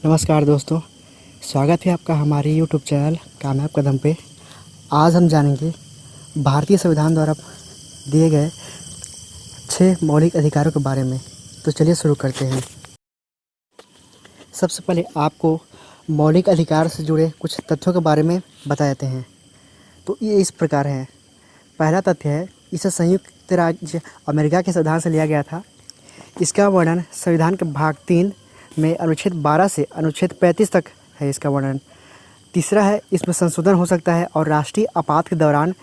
नमस्कार दोस्तों, स्वागत है आपका हमारे यूट्यूब चैनल कामयाब कदम पे। आज हम जानेंगे भारतीय संविधान द्वारा दिए गए 6 मौलिक अधिकारों के बारे में। तो चलिए शुरू करते हैं। सबसे पहले आपको मौलिक अधिकार से जुड़े कुछ तथ्यों के बारे में बता देते हैं। तो ये इस प्रकार है। पहला तथ्य है, इसे संयुक्त राज्य अमेरिका के संविधान से लिया गया था। इसका वर्णन संविधान के भाग 3 में अनुच्छेद 12 से अनुच्छेद 35 तक है इसका वर्णन। तीसरा है, इसमें संशोधन हो सकता है और राष्ट्रीय आपात के दौरान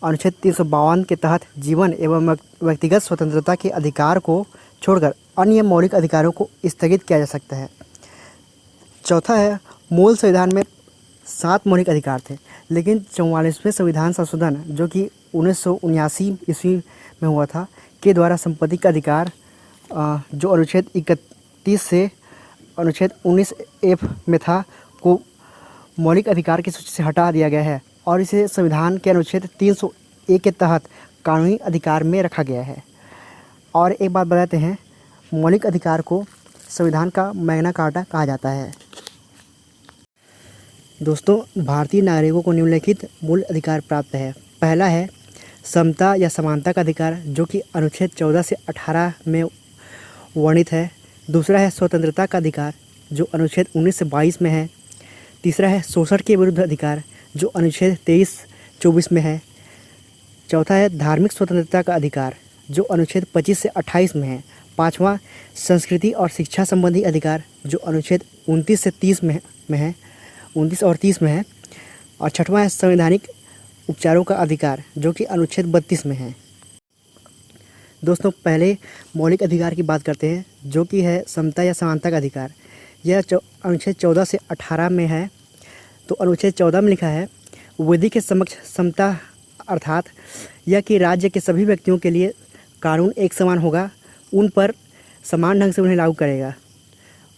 अनुच्छेद 352 के तहत जीवन एवं व्यक्तिगत स्वतंत्रता के अधिकार को छोड़कर अन्य मौलिक अधिकारों को स्थगित किया जा सकता है। चौथा है, मूल संविधान में 7 मौलिक अधिकार थे, लेकिन 44वें संविधान संशोधन जो कि 1979 ईस्वी में हुआ था के द्वारा संपत्ति का अधिकार जो अनुच्छेद 31 से अनुच्छेद 19F में था को मौलिक अधिकार की सूची से हटा दिया गया है और इसे संविधान के अनुच्छेद 301 के तहत कानूनी अधिकार में रखा गया है। और एक बात बताते हैं, मौलिक अधिकार को संविधान का मैग्ना कार्टा कहा जाता है। दोस्तों, भारतीय नागरिकों को निम्नलिखित मूल अधिकार प्राप्त है। पहला है समता या समानता का अधिकार, जो कि अनुच्छेद 14 से 18 में वर्णित है। दूसरा है स्वतंत्रता का अधिकार, जो अनुच्छेद 19 से 22 में है। तीसरा है शोषण के विरुद्ध अधिकार, जो अनुच्छेद 23-24 में है। चौथा है धार्मिक स्वतंत्रता का अधिकार, जो अनुच्छेद 25 से 28 में है। पाँचवा संस्कृति और शिक्षा संबंधी अधिकार, जो अनुच्छेद 29 से 30 में है 29 और 30 में है। और छठवां है संवैधानिक उपचारों का अधिकार, जो कि अनुच्छेद 32 में है। दोस्तों, पहले मौलिक अधिकार की बात करते हैं, जो कि है समता या समानता का अधिकार। यह अनुच्छेद 14 से 18 में है। तो अनुच्छेद 14 में लिखा है, विधि के समक्ष समता, अर्थात यह कि राज्य के सभी व्यक्तियों के लिए कानून एक समान होगा, उन पर समान ढंग से उन्हें लागू करेगा।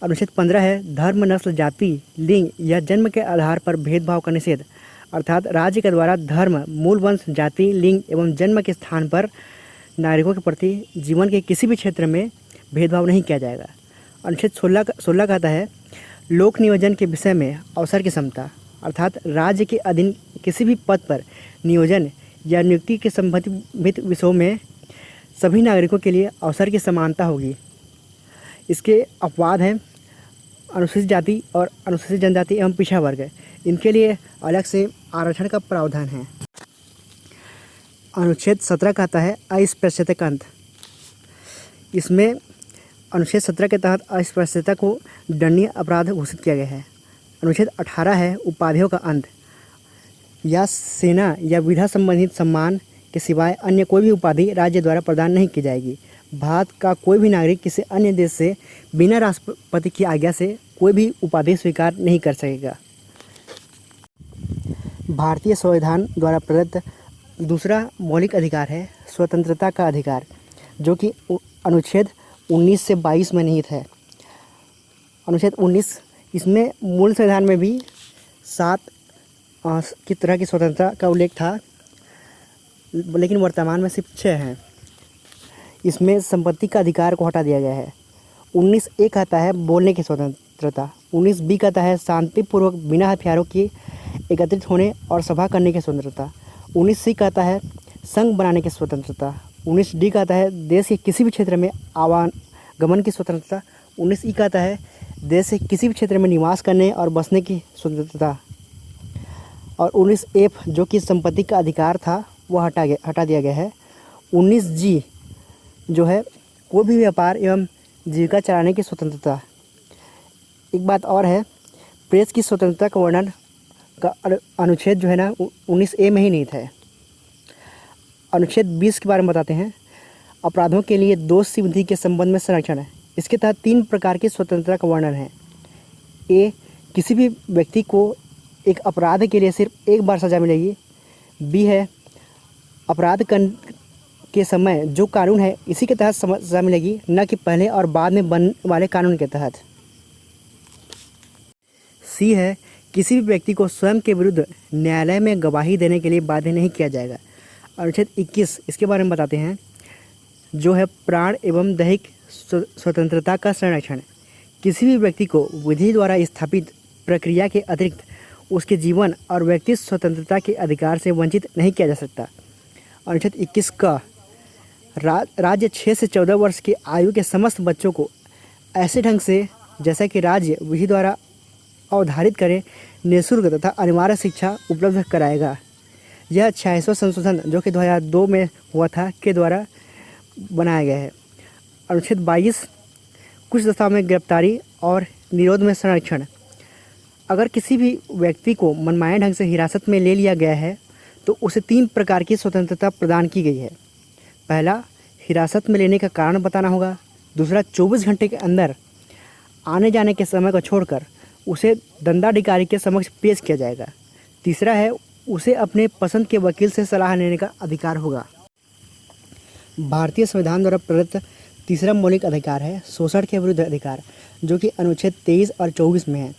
अनुच्छेद 15 है, धर्म, नस्ल, जाति, लिंग या जन्म के आधार पर भेदभाव का निषेध, अर्थात राज्य के द्वारा धर्म, मूल वंश, जाति, लिंग एवं जन्म के स्थान पर नागरिकों के प्रति जीवन के किसी भी क्षेत्र में भेदभाव नहीं किया जाएगा। अनुच्छेद 16 कहता है, लोक नियोजन के विषय में अवसर की समता, अर्थात राज्य के अधीन किसी भी पद पर नियोजन या नियुक्ति के संबंधित विषयों में सभी नागरिकों के लिए अवसर की समानता होगी। इसके अपवाद हैं अनुसूचित जाति और अनुसूचित जनजाति एवं पिछड़ा वर्ग, इनके लिए अलग से आरक्षण का प्रावधान है। अनुच्छेद 17 कहता है अस्पृश्यता का अंत। इसमें अनुच्छेद 17 के तहत अस्पृश्यता को दंडनीय अपराध घोषित किया गया है। अनुच्छेद 18 है उपाधियों का अंत। या सेना या विधा संबंधित सम्मान के सिवाय अन्य कोई भी उपाधि राज्य द्वारा प्रदान नहीं की जाएगी। भारत का कोई भी नागरिक किसी अन्य देश से बिना राष्ट्रपति की आज्ञा से कोई भी उपाधि स्वीकार नहीं कर सकेगा। भारतीय संविधान द्वारा प्रदत्त दूसरा मौलिक अधिकार है स्वतंत्रता का अधिकार, जो कि अनुच्छेद 19 से 22 में निहित है। अनुच्छेद 19, इसमें मूल संविधान में भी 7 की तरह की स्वतंत्रता का उल्लेख था, लेकिन वर्तमान में सिर्फ 6 हैं। इसमें संपत्ति का अधिकार को हटा दिया गया है। 19A कहता है बोलने की स्वतंत्रता। 19B कहता है शांतिपूर्वक बिना हथियारों के एकत्रित होने और सभा करने की स्वतंत्रता। 19C कहता है संघ बनाने की स्वतंत्रता। 19D कहता है देश के किसी भी क्षेत्र में आवागमन की स्वतंत्रता। 19E कहता है देश के किसी भी क्षेत्र में निवास करने और बसने की स्वतंत्रता। और 19F जो कि संपत्ति का अधिकार था वह हटा दिया गया है। 19G जो है कोई भी व्यापार एवं जीविका चलाने की स्वतंत्रता। एक बात और है, प्रेस की स्वतंत्रता का वर्णन का अनुच्छेद जो है ना 19A में ही निहित है। अनुच्छेद 20 के बारे में बताते हैं, अपराधों के लिए दोष सिद्धि के संबंध में संरक्षण है। इसके तहत 3 प्रकार की स्वतंत्रता का वर्णन है। ए, किसी भी व्यक्ति को एक अपराध के लिए सिर्फ एक बार सज़ा मिलेगी। बी है, अपराध के समय जो कानून है इसी के तहत सज़ा मिलेगी, न कि पहले और बाद में बनने वाले कानून के तहत। सी है, किसी भी व्यक्ति को स्वयं के विरुद्ध न्यायालय में गवाही देने के लिए बाध्य नहीं किया जाएगा। अनुच्छेद 21 इसके बारे में बताते हैं, जो है प्राण एवं दैहिक स्वतंत्रता का संरक्षण। किसी भी व्यक्ति को विधि द्वारा स्थापित प्रक्रिया के अतिरिक्त उसके जीवन और व्यक्ति स्वतंत्रता के अधिकार से वंचित नहीं किया जा सकता। अनुच्छेद 21 का राज्य 6 से 14 वर्ष की आयु के समस्त बच्चों को ऐसे ढंग से जैसा कि राज्य विधि द्वारा अवधारित करे निःशुल्क तथा अनिवार्य शिक्षा उपलब्ध कराएगा। यह 46वां संशोधन जो कि 2002 में हुआ था के द्वारा बनाया गया है। अनुच्छेद 22 कुछ दशाओं में गिरफ्तारी और निरोध में संरक्षण। अगर किसी भी व्यक्ति को मनमाने ढंग से हिरासत में ले लिया गया है तो उसे 3 प्रकार की स्वतंत्रता प्रदान की गई है। पहला, हिरासत में लेने का कारण बताना होगा। दूसरा, 24 घंटे के अंदर आने जाने के समय को छोड़कर उसे दंडाधिकारी के समक्ष पेश किया जाएगा। तीसरा है, उसे अपने पसंद के वकील से सलाह लेने का अधिकार होगा। भारतीय संविधान द्वारा प्रदत्त तीसरा मौलिक अधिकार है शोषण के विरुद्ध अधिकार, जो कि अनुच्छेद 23 और 24 में है।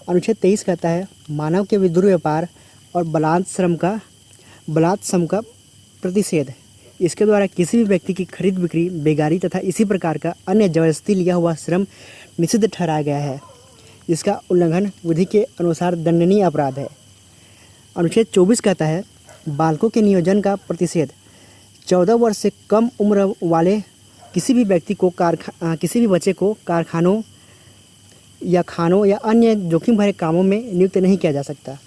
अनुच्छेद 23 कहता है मानव के विरुद्ध दुर्व्यापार और बलात् श्रम का प्रतिषेध। इसके द्वारा किसी भी व्यक्ति की खरीद बिक्री, बेगारी तथा इसी प्रकार का अन्य जबरदस्ती लिया हुआ श्रम निषिद्ध ठहराया गया है। इसका उल्लंघन विधि के अनुसार दंडनीय अपराध है। अनुच्छेद 24 कहता है बालकों के नियोजन का प्रतिषेध। 14 वर्ष से कम उम्र वाले किसी भी व्यक्ति को किसी भी बच्चे को कारखानों या खानों या अन्य जोखिम भरे कामों में नियुक्त नहीं किया जा सकता।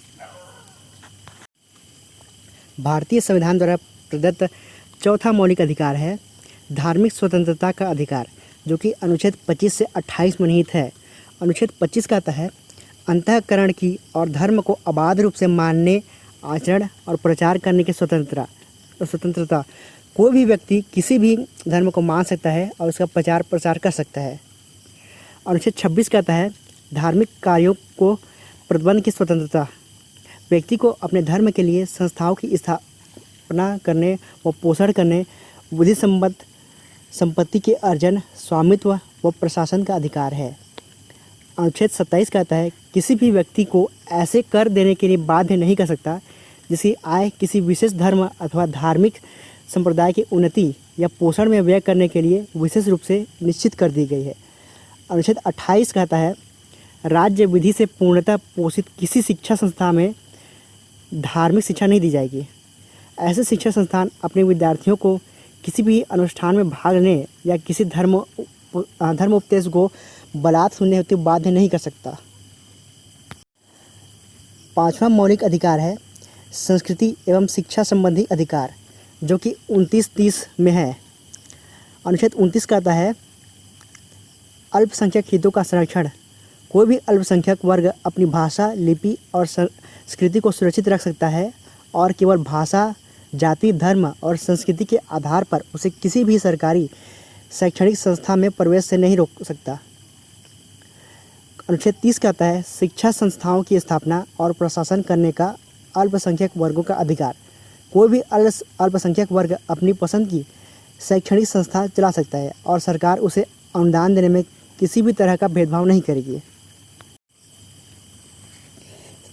भारतीय संविधान द्वारा प्रदत्त चौथा मौलिक अधिकार है धार्मिक स्वतंत्रता का अधिकार, जो कि अनुच्छेद 25 से 28 में निहित है। अनुच्छेद 25 कहता है अंतःकरण की और धर्म को अबाध रूप से मानने, आचरण और प्रचार करने की स्वतंत्रता। कोई भी व्यक्ति किसी भी धर्म को मान सकता है और उसका प्रचार कर सकता है। अनुच्छेद 26 कहता है धार्मिक कार्यों को प्रतिबंध की स्वतंत्रता। व्यक्ति को अपने धर्म के लिए संस्थाओं की स्थापना करने व पोषण करने, विधि सम्मत संपत्ति के अर्जन, स्वामित्व व प्रशासन का अधिकार है। अनुच्छेद 27 कहता है किसी भी व्यक्ति को ऐसे कर देने के लिए बाध्य नहीं कर सकता जिसकी आय किसी विशेष धर्म अथवा धार्मिक संप्रदाय की उन्नति या पोषण में व्यय करने के लिए विशेष रूप से निश्चित कर दी गई है। अनुच्छेद 28 कहता है राज्य विधि से पूर्णतः पोषित किसी शिक्षा संस्था में धार्मिक शिक्षा नहीं दी जाएगी। ऐसे शिक्षा संस्थान अपने विद्यार्थियों को किसी भी अनुष्ठान में भाग लेने या किसी धर्म उपदेश को बलात् सुनने हेतु बाध्य नहीं कर सकता। 5वां मौलिक अधिकार है संस्कृति एवं शिक्षा संबंधी अधिकार, जो कि 29-30 में है। अनुच्छेद 29 कहता है अल्पसंख्यक हितों का संरक्षण। कोई भी अल्पसंख्यक वर्ग अपनी भाषा, लिपि और संस्कृति को सुरक्षित रख सकता है और केवल भाषा, जाति, धर्म और संस्कृति के आधार पर उसे किसी भी सरकारी शैक्षणिक संस्था में प्रवेश से नहीं रोक सकता। अनुच्छेद 30 कहता है शिक्षा संस्थाओं की स्थापना और प्रशासन करने का अल्पसंख्यक वर्गों का अधिकार। कोई भी अल्पसंख्यक वर्ग अपनी पसंद की शैक्षणिक संस्था चला सकता है और सरकार उसे अनुदान देने में किसी भी तरह का भेदभाव नहीं करेगी।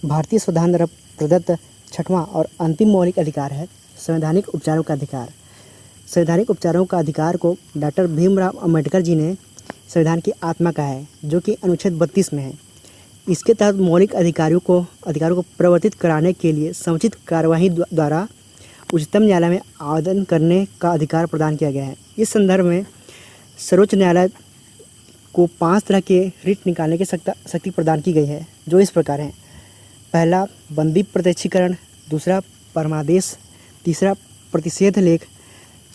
भारतीय संविधान द्वारा प्रदत्त 6वां और अंतिम मौलिक अधिकार है संवैधानिक उपचारों का अधिकार। संवैधानिक उपचारों का अधिकार को डॉक्टर भीमराव अंबेडकर जी ने संविधान की आत्मा कहा है, जो कि अनुच्छेद 32 में है। इसके तहत मौलिक अधिकारों को प्रवर्तित कराने के लिए समुचित कार्यवाही द्वारा उच्चतम न्यायालय में आवेदन करने का अधिकार प्रदान किया गया है। इस संदर्भ में सर्वोच्च न्यायालय को 5 तरह के रिट निकालने की शक्ति प्रदान की गई है, जो इस प्रकार हैं। पहला, बंदी प्रत्यक्षीकरण। दूसरा, परमादेश। तीसरा, प्रतिषेध लेख।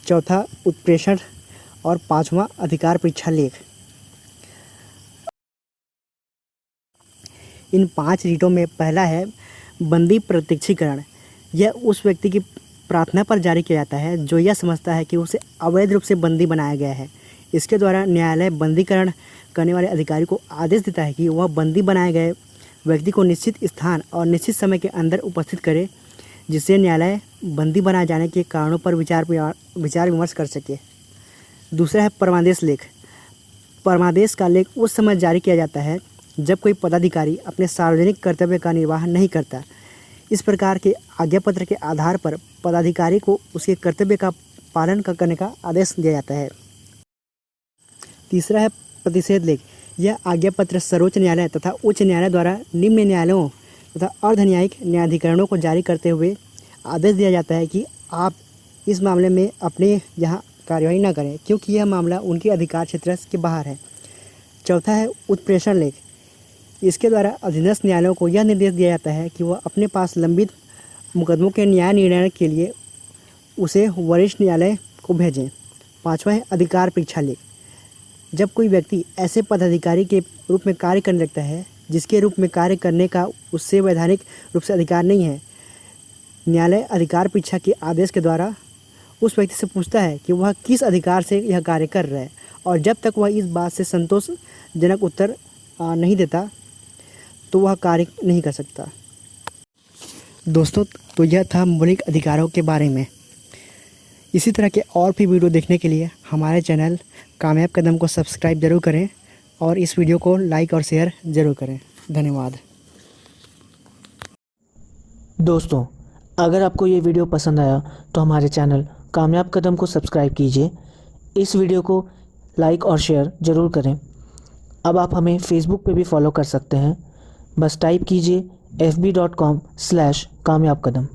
चौथा, उत्प्रेषण। और 5वां, अधिकार परीक्षा लेख। इन 5 रीटों में पहला है बंदी प्रत्यक्षीकरण। यह उस व्यक्ति की प्रार्थना पर जारी किया जाता है जो यह समझता है कि उसे अवैध रूप से बंदी बनाया गया है। इसके द्वारा न्यायालय बंदीकरण करने वाले अधिकारी को आदेश देता है कि वह बंदी बनाए गए व्यक्ति को निश्चित स्थान और निश्चित समय के अंदर उपस्थित करे, जिससे न्यायालय बंदी बनाए जाने के कारणों पर विचार विमर्श कर सके। दूसरा है परमादेश लेख। परमादेश का लेख उस समय जारी किया जाता है जब कोई पदाधिकारी अपने सार्वजनिक कर्तव्य का निर्वाह नहीं करता। इस प्रकार के आज्ञापत्र के आधार पर पदाधिकारी को उसके कर्तव्य का पालन करने का आदेश दिया जाता है। तीसरा है प्रतिषेध लेख। यह आज्ञा पत्र सर्वोच्च न्यायालय तथा उच्च न्यायालय द्वारा निम्न न्यायालयों तथा अर्ध न्यायिक न्यायाधिकरणों को जारी करते हुए आदेश दिया जाता है कि आप इस मामले में अपने यहाँ कार्यवाही न करें, क्योंकि यह मामला उनके अधिकार क्षेत्र के बाहर है। चौथा है उत्प्रेषण लेख। इसके द्वारा अधीनस्थ न्यायालयों को यह निर्देश दिया जाता है कि वह अपने पास लंबित मुकदमों के न्याय निर्णय के लिए उसे वरिष्ठ न्यायालय को भेजें। पाँचवा है अधिकार परीक्षा लेख। जब कोई व्यक्ति ऐसे पदाधिकारी के रूप में कार्य करने लगता है जिसके रूप में कार्य करने का उससे वैधानिक रूप से अधिकार नहीं है, न्यायालय अधिकार परीक्षा के आदेश के द्वारा उस व्यक्ति से पूछता है कि वह किस अधिकार से यह कार्य कर रहा है, और जब तक वह इस बात से संतोषजनक उत्तर नहीं देता तो वह कार्य नहीं कर सकता। दोस्तों, तो यह था मौलिक अधिकारों के बारे में। इसी तरह के और भी वीडियो देखने के लिए हमारे चैनल कामयाब कदम को सब्सक्राइब ज़रूर करें और इस वीडियो को लाइक और शेयर ज़रूर करें। धन्यवाद। दोस्तों, अगर आपको ये वीडियो पसंद आया तो हमारे चैनल कामयाब कदम को सब्सक्राइब कीजिए। इस वीडियो को लाइक और शेयर ज़रूर करें। अब आप हमें फेसबुक पे भी फॉलो कर सकते हैं। बस टाइप कीजिए fb.com/कामयाब कदम।